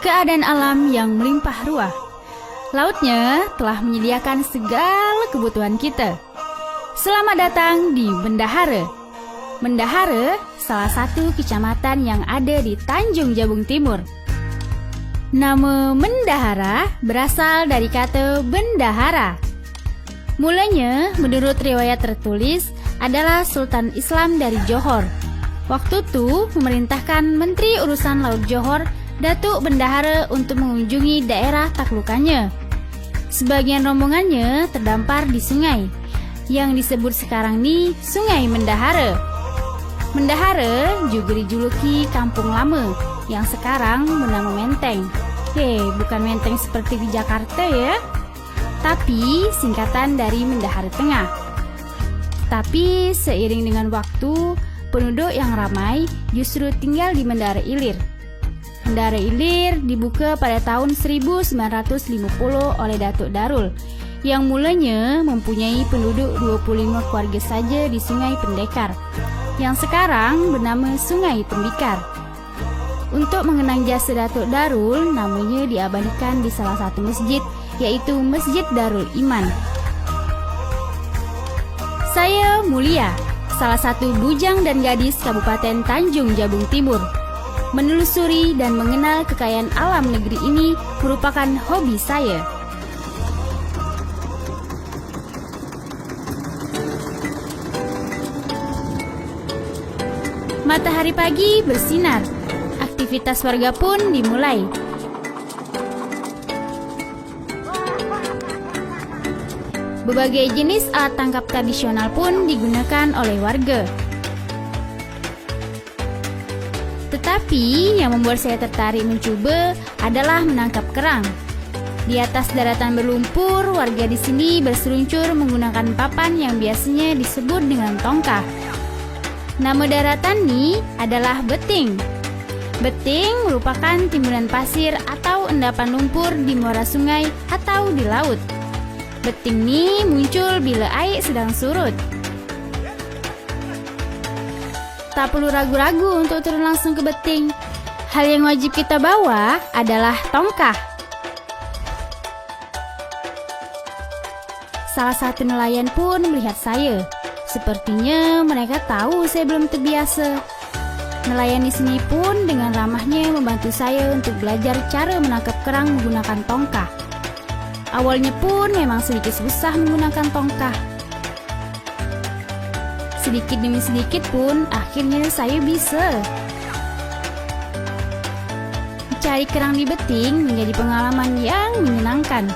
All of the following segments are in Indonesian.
keadaan alam yang melimpah ruah. Lautnya telah menyediakan segala kebutuhan kita. Selamat datang di Bendahara. Bendahara salah satu kecamatan yang ada di Tanjung Jabung Timur. Nama Bendahara berasal dari kata bendahara. Mulanya, menurut riwayat tertulis, adalah Sultan Islam dari Johor. Waktu itu memerintahkan Menteri Urusan Laut Johor, Datuk Bendahara untuk mengunjungi daerah taklukannya. Sebagian rombongannya terdampar di sungai, yang disebut sekarang ini Sungai Bendahara. Bendahara juga dijuluki Kampung Lama, yang sekarang bernama Menteng. Bukan Menteng seperti di Jakarta ya, tapi singkatan dari Bendahara Tengah. Tapi seiring dengan waktu, penduduk yang ramai justru tinggal di Bendahara Ilir. Bendahara Ilir dibuka pada tahun 1950 oleh Datuk Darul, yang mulanya mempunyai penduduk 25 keluarga saja di Sungai Pendekar, yang sekarang bernama Sungai Tembikar. Untuk mengenang jasa Datuk Darul, namanya diabadikan di salah satu masjid, yaitu Masjid Darul Iman. Saya Mulia, salah satu bujang dan gadis Kabupaten Tanjung Jabung Timur. Menelusuri dan mengenal kekayaan alam negeri ini merupakan hobi saya. Matahari pagi bersinar, aktivitas warga pun dimulai. Berbagai jenis alat tangkap tradisional pun digunakan oleh warga. Tetapi yang membuat saya tertarik mencoba adalah menangkap kerang. Di atas daratan berlumpur, warga di sini berseluncur menggunakan papan yang biasanya disebut dengan tongkah. Nama daratan ini adalah beting. Beting merupakan timbunan pasir atau endapan lumpur di muara sungai atau di laut. Beting ini muncul bila air sedang surut. Tak perlu ragu-ragu untuk turun langsung ke beting. Hal yang wajib kita bawa adalah tongkah. Salah satu nelayan pun melihat saya. Sepertinya mereka tahu saya belum terbiasa. Nelayan di sini pun dengan ramahnya membantu saya untuk belajar cara menangkap kerang menggunakan tongkah. Awalnya pun memang sedikit susah menggunakan tongkah. Sedikit demi sedikit pun akhirnya saya bisa. Mencari kerang di beting menjadi pengalaman yang menyenangkan.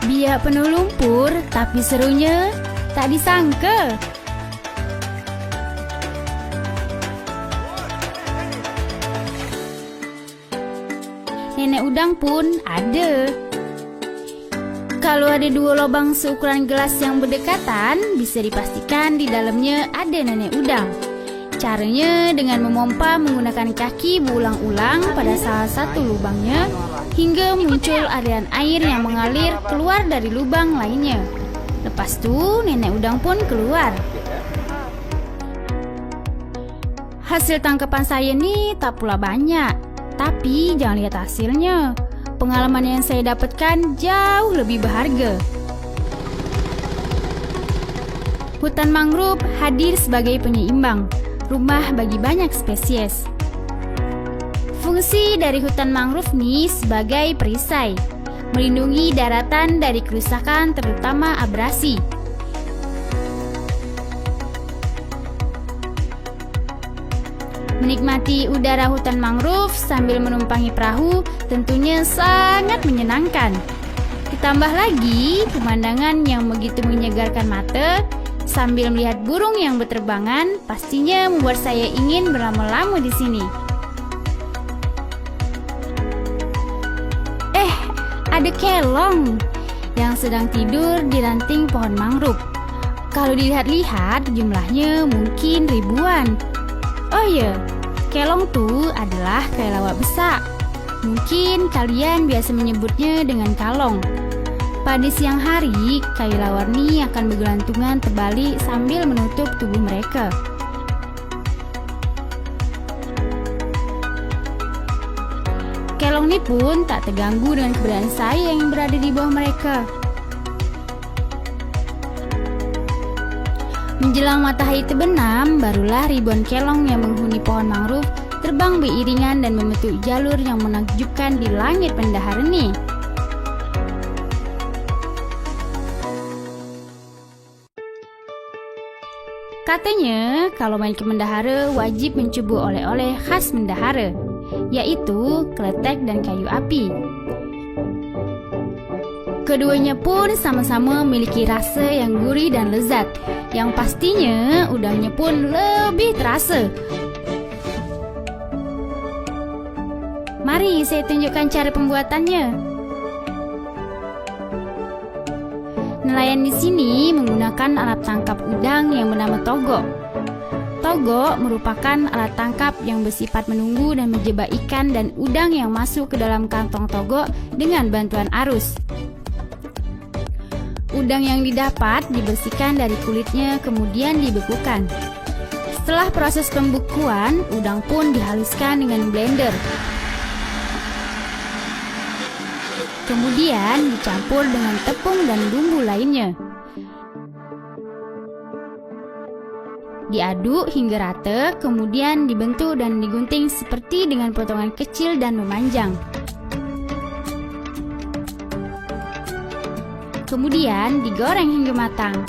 Biar penuh lumpur, tapi serunya tak disangka. Nenek udang pun ada. Kalau ada dua lubang seukuran gelas yang berdekatan, bisa dipastikan di dalamnya ada nenek udang. Caranya dengan memompa menggunakan kaki berulang-ulang pada salah satu lubangnya, hingga muncul aliran air yang mengalir keluar dari lubang lainnya. Lepas itu, nenek udang pun keluar. Hasil tangkapan saya ini tak pula banyak, tapi jangan lihat hasilnya. Pengalaman yang saya dapatkan jauh lebih berharga. Hutan mangrove hadir sebagai penyeimbang, rumah bagi banyak spesies. Fungsi dari hutan mangrove ini sebagai perisai, melindungi daratan dari kerusakan terutama abrasi. Menikmati udara hutan mangrove sambil menumpangi perahu tentunya sangat menyenangkan. Ditambah lagi pemandangan yang begitu menyegarkan mata sambil melihat burung yang berterbangan pastinya membuat saya ingin berlama-lama di sini. Ada kelong yang sedang tidur di ranting pohon mangrove. Kalau dilihat-lihat jumlahnya mungkin ribuan. Oh iya, kelong tuh adalah kelelawar besar. Mungkin kalian biasa menyebutnya dengan kalong. Pada siang hari, kelelawar ini akan bergelantungan terbalik sambil menutup tubuh mereka. kelong ini pun tak terganggu dengan keberadaan saya yang berada di bawah mereka. Menjelang matahari terbenam, barulah ribuan kelong yang menghuni pohon mangrove terbang beriringan dan membentuk jalur yang menakjubkan di langit Bendahara nih. Katanya, kalau main ke Bendahara wajib mencoba oleh-oleh khas Bendahara, yaitu kletek dan kayu api. Keduanya pun sama-sama memiliki rasa yang gurih dan lezat, yang pastinya udangnya pun lebih terasa. Mari saya tunjukkan cara pembuatannya. Nelayan di sini menggunakan alat tangkap udang yang bernama togok. Togok merupakan alat tangkap yang bersifat menunggu dan menjebak ikan dan udang yang masuk ke dalam kantong togok dengan bantuan arus. Udang yang didapat dibersihkan dari kulitnya kemudian dibekukan. Setelah proses pembekuan, udang pun dihaluskan dengan blender. Kemudian dicampur dengan tepung dan bumbu lainnya. Diaduk hingga rata, kemudian dibentuk dan digunting seperti dengan potongan kecil dan memanjang. Kemudian digoreng hingga matang.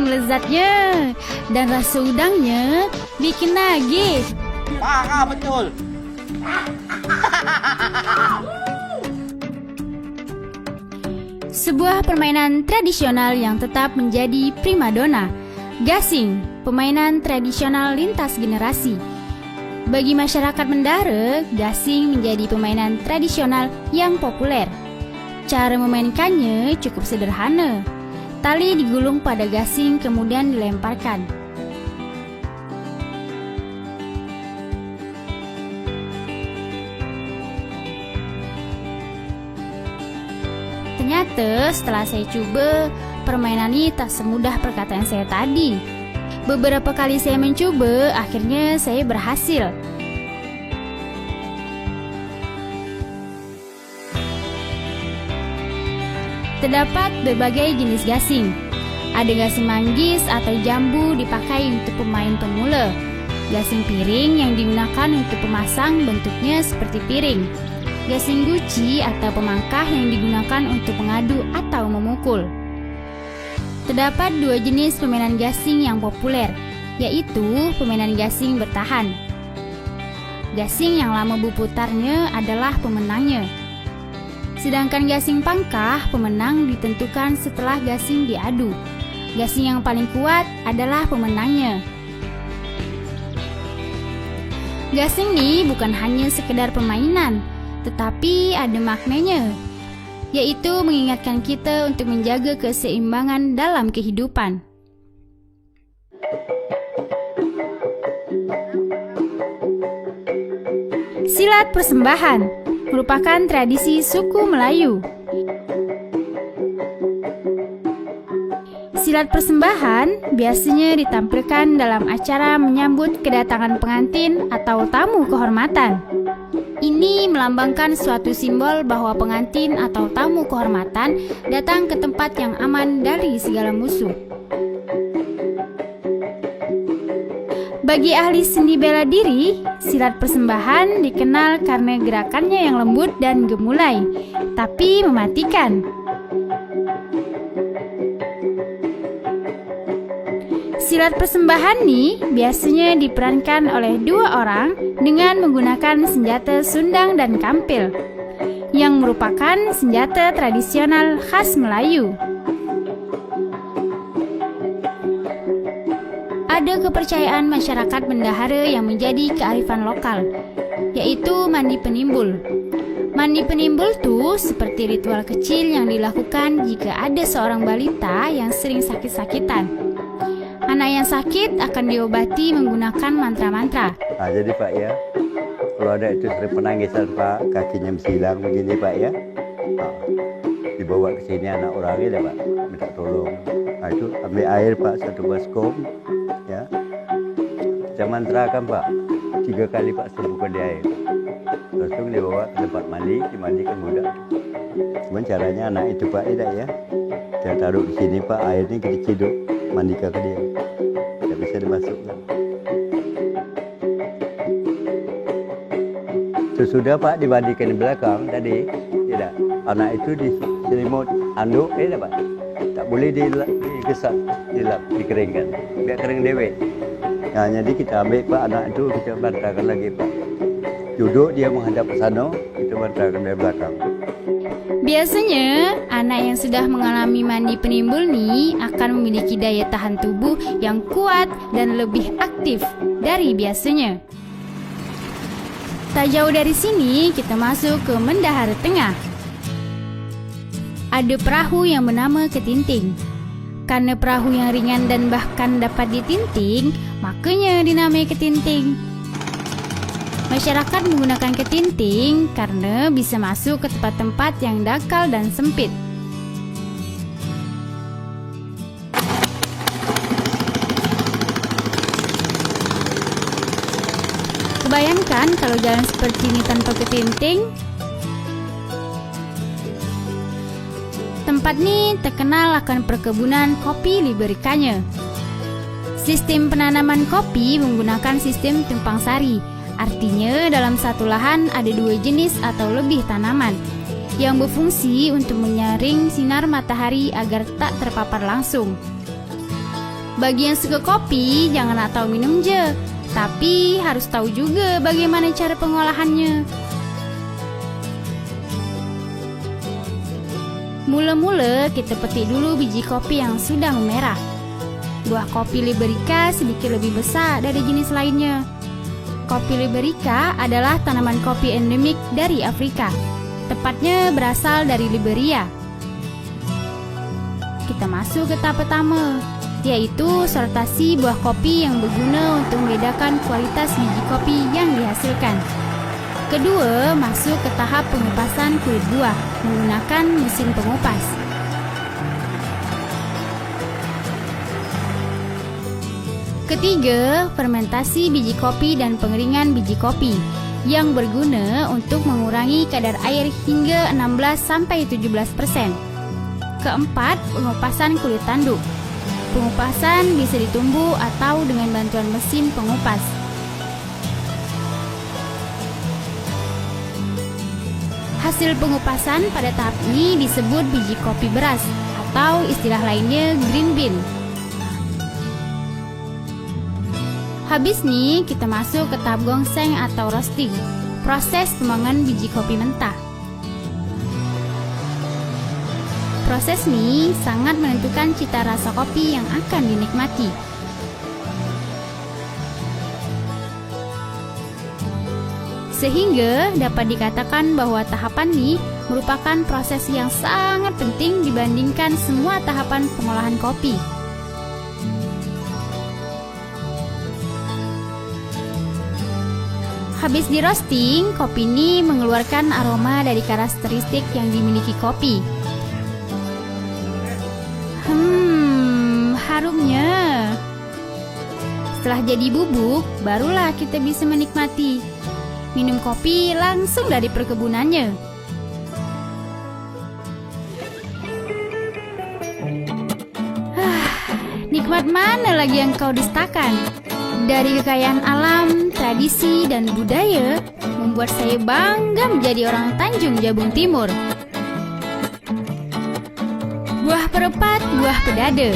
Lezatnya dan rasa udangnya bikin nagih. Parah betul. Sebuah permainan tradisional yang tetap menjadi primadona. Gasing, permainan tradisional lintas generasi. Bagi masyarakat Bendahara, gasing menjadi permainan tradisional yang populer. Cara memainkannya cukup sederhana. Tali digulung pada gasing kemudian dilemparkan. Ternyata setelah saya coba, permainan ini tak semudah perkataan saya tadi. Beberapa kali saya mencoba, akhirnya saya berhasil. Terdapat berbagai jenis gasing. Ada gasing manggis atau jambu dipakai untuk pemain pemula. Gasing piring yang digunakan untuk pemasang bentuknya seperti piring. Gasing guci atau pemangkah yang digunakan untuk mengadu atau memukul. Terdapat dua jenis permainan gasing yang populer, yaitu permainan gasing bertahan. Gasing yang lama berputarnya adalah pemenangnya. Sedangkan gasing pangkah, pemenang ditentukan setelah gasing diadu. Gasing yang paling kuat adalah pemenangnya. Gasing ini bukan hanya sekedar permainan, tetapi ada maknanya, yaitu mengingatkan kita untuk menjaga keseimbangan dalam kehidupan. Silat persembahan merupakan tradisi suku Melayu. Silat persembahan biasanya ditampilkan dalam acara menyambut kedatangan pengantin atau tamu kehormatan. Ini melambangkan suatu simbol bahwa pengantin atau tamu kehormatan datang ke tempat yang aman dari segala musuh. Bagi ahli seni bela diri, silat persembahan dikenal karena gerakannya yang lembut dan gemulai, tapi mematikan. Silat persembahan ini biasanya diperankan oleh dua orang dengan menggunakan senjata sundang dan kampil, yang merupakan senjata tradisional khas Melayu. Ada kepercayaan masyarakat Bendahara yang menjadi kearifan lokal, yaitu mandi penimbul. Mandi penimbul itu seperti ritual kecil yang dilakukan jika ada seorang balita yang sering sakit-sakitan. Anak yang sakit akan diobati menggunakan mantra-mantra. Nah, jadi Pak ya, kalau ada itu sering penangisan Pak, kakinya mesilang begini Pak ya, dibawa ke sini anak orangnya Pak, minta tolong. Nah itu ambil air Pak, satu baskom ya, Kita mantrakan Pak, 3 kali Pak sembuhkan di air. Langsung dibawa ke tempat mandi, dimandikan budak. Cuman caranya anak itu Pak tidak ya. Kita taruh di sini Pak, airnya kita ciduk, mandikan ke dia. Tidak bisa dimasukkan. Sesudah Pak dimandikan di belakang tadi, tidak. Anak itu diselimut anduk, tidak Pak. Tak boleh digesat, dilap, dikeringkan. Biar kering dewek. Nah, jadi kita ambil Pak anak itu, kita bantarkan lagi Pak. Duduk dia menghadap ke sana, kita bantarkan dari belakang. Biasanya, anak yang sudah mengalami mandi penimbul nih akan memiliki daya tahan tubuh yang kuat dan lebih aktif dari biasanya. Tak jauh dari sini, kita masuk ke Mendahara Tengah. Ada perahu yang bernama Ketinting. Karena perahu yang ringan dan bahkan dapat ditinting, makanya dinamai ketinting. Masyarakat menggunakan ketinting karena bisa masuk ke tempat-tempat yang dangkal dan sempit. Bayangkan kalau jalan seperti ini tanpa ketinting. Tempat ini terkenal akan perkebunan kopi liberikanya. Sistem penanaman kopi menggunakan sistem tumpang sari. Artinya dalam satu lahan ada 2 jenis atau lebih tanaman yang berfungsi untuk menyaring sinar matahari agar tak terpapar langsung. Bagi yang suka kopi, jangan tahu minum je, tapi harus tahu juga bagaimana cara pengolahannya. Mula-mula kita petik dulu biji kopi yang sudah memerah. Buah kopi Liberica sedikit lebih besar dari jenis lainnya. Kopi Liberica adalah tanaman kopi endemik dari Afrika. Tepatnya berasal dari Liberia. Kita masuk ke tahap pertama, yaitu sortasi buah kopi yang berguna untuk membedakan kualitas biji kopi yang dihasilkan. Kedua, masuk ke tahap pengupasan kulit buah menggunakan mesin pengupas. Ketiga, fermentasi biji kopi dan pengeringan biji kopi yang berguna untuk mengurangi kadar air hingga 16-17%. Keempat, pengupasan kulit tanduk. Pengupasan bisa ditumbuh atau dengan bantuan mesin pengupas. Hasil pengupasan pada tahap ini disebut biji kopi beras atau istilah lainnya green bean. Habis nih kita masuk ke tahap gongseng atau roasting, proses pembuangan biji kopi mentah. Proses ini sangat menentukan cita rasa kopi yang akan dinikmati. Sehingga dapat dikatakan bahwa tahapan ini merupakan proses yang sangat penting dibandingkan semua tahapan pengolahan kopi. Habis di roasting, kopi ini mengeluarkan aroma dari karakteristik yang dimiliki kopi. Harumnya. Setelah jadi bubuk, barulah kita bisa menikmati. Minum kopi langsung dari perkebunannya. Nikmat mana lagi yang kau dustakan? Dari kekayaan alam, tradisi, dan budaya membuat saya bangga menjadi orang Tanjung Jabung Timur. Buah perepat, buah pedada,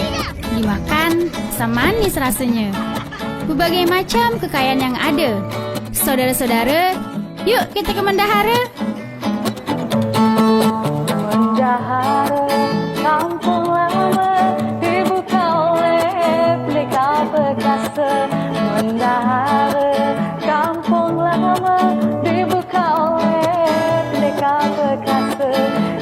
dimakan asam manis rasanya. Berbagai macam kekayaan yang ada. Saudara-saudara, yuk kita ke Mendahara. Mendahara, kampung lama dibuka oleh Pendeka Perkasa. Mendahara, kampung lama dibuka oleh Pendeka Perkasa.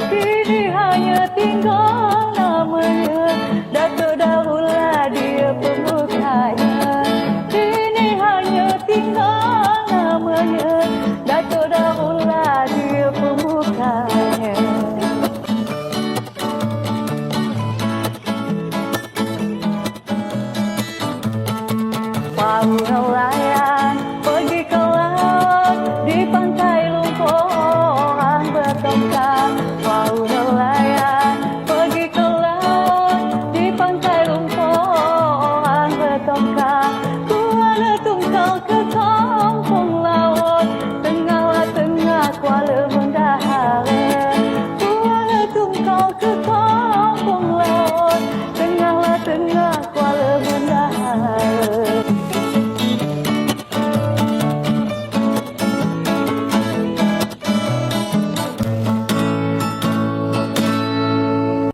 Kini hanya tinggal namanya, Dato' Daula dia pembukanya. Kini hanya tinggal namanya, Dato' Daula dia pembukanya. Tahu nelayan